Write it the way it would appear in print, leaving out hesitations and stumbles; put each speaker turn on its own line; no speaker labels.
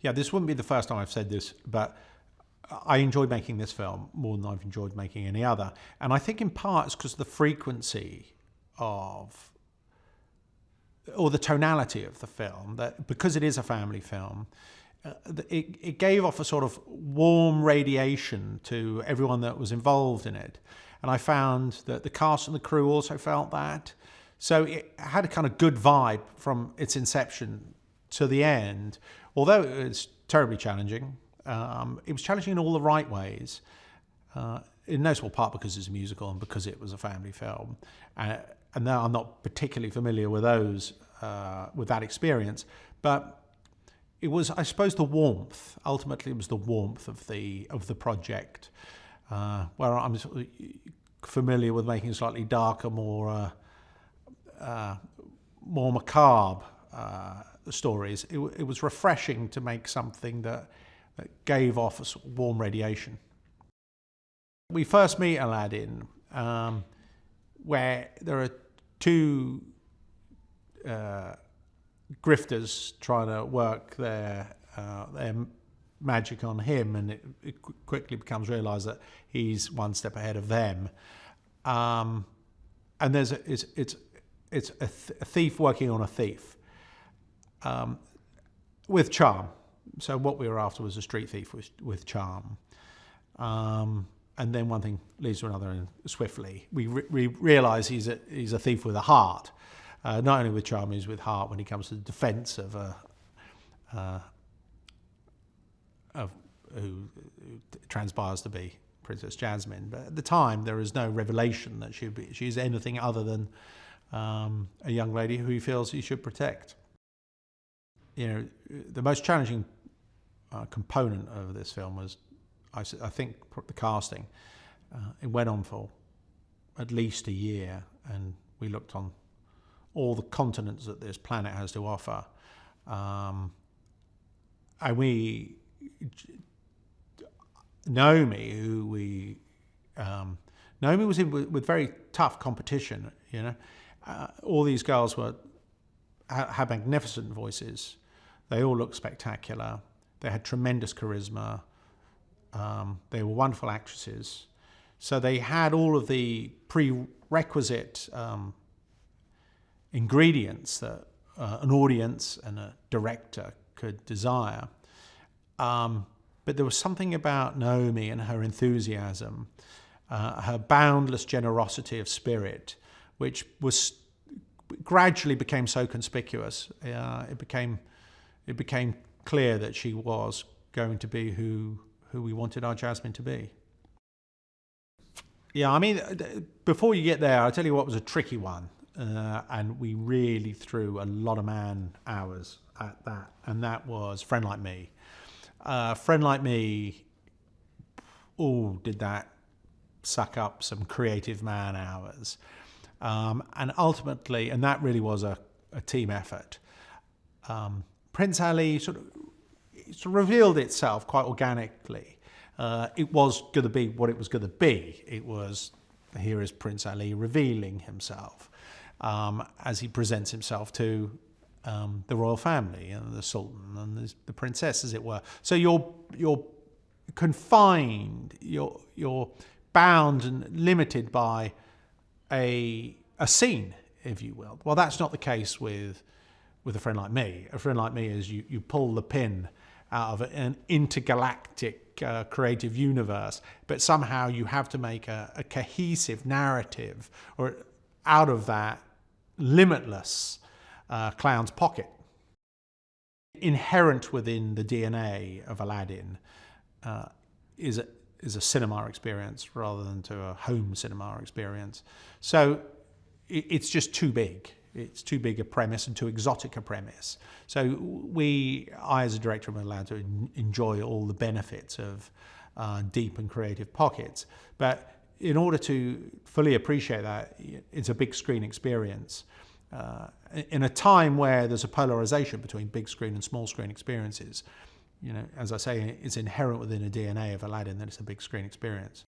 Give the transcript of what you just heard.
Yeah, this wouldn't be the first time I've said this, but I enjoyed making this film more than I've enjoyed making any other. And I think in part it's because of the frequency of, or the tonality of the film, that because it is a family film, it gave off a sort of warm radiation to everyone that was involved in it. And I found that the cast and the crew also felt that. So it had a kind of good vibe from its inception to the end. Although it was terribly challenging, it was challenging in all the right ways, in no small part because it's a musical and because it was a family film. And now I'm not particularly familiar with those, with that experience, but it was, I suppose, the warmth. Ultimately, it was the warmth of the project, where I'm sort of familiar with making slightly darker, more macabre stories. It was refreshing to make something that gave off a sort of warm radiation. We first meet Aladdin, where there are two grifters trying to work their magic on him, and it quickly becomes realised that he's one step ahead of them. And there's it's a thief working on a thief, with charm. So what we were after was a street thief with charm. And then one thing leads to another, and swiftly we realise he's a thief with a heart. Not only with charm, he's with heart when he comes to the defence of who transpires to be Princess Jasmine. But at the time, there is no revelation that she's anything other than a young lady who he feels he should protect. You know, the most challenging component of this film was, I think, the casting. It went on for at least a year, and we looked on all the continents that this planet has to offer. And Naomi was in with very tough competition, you know. All these girls had magnificent voices. They all looked spectacular. They had tremendous charisma. They were wonderful actresses. So they had all of the prerequisite ingredients that an audience and a director could desire. But there was something about Naomi and her enthusiasm, her boundless generosity of spirit, which gradually became so conspicuous. It became clear that she was going to be who we wanted our Jasmine to be. Yeah, I mean, before you get there, I'll tell you what was a tricky one. And we really threw a lot of man hours at that, and that was Friend Like Me. Friend Like Me, did that suck up some creative man hours. And ultimately, and that really was a team effort. Prince Ali sort of revealed itself quite organically. It was going to be what it was going to be. It was, here is Prince Ali revealing himself as he presents himself to the royal family and the Sultan and the princess, as it were. So you're confined, you're bound and limited by a scene, if you will. Well, that's not the case with A Friend Like Me. A Friend Like Me is you pull the pin out of an intergalactic creative universe, but somehow you have to make a cohesive narrative or out of that limitless clown's pocket. Inherent within the DNA of Aladdin is a cinema experience rather than to a home cinema experience. So it's just too big. It's too big a premise and too exotic a premise. So I as a director am allowed to enjoy all the benefits of deep and creative pockets. But in order to fully appreciate that, it's a big screen experience. In a time where there's a polarization between big screen and small screen experiences, you know, as I say, it's inherent within the DNA of Aladdin that it's a big screen experience.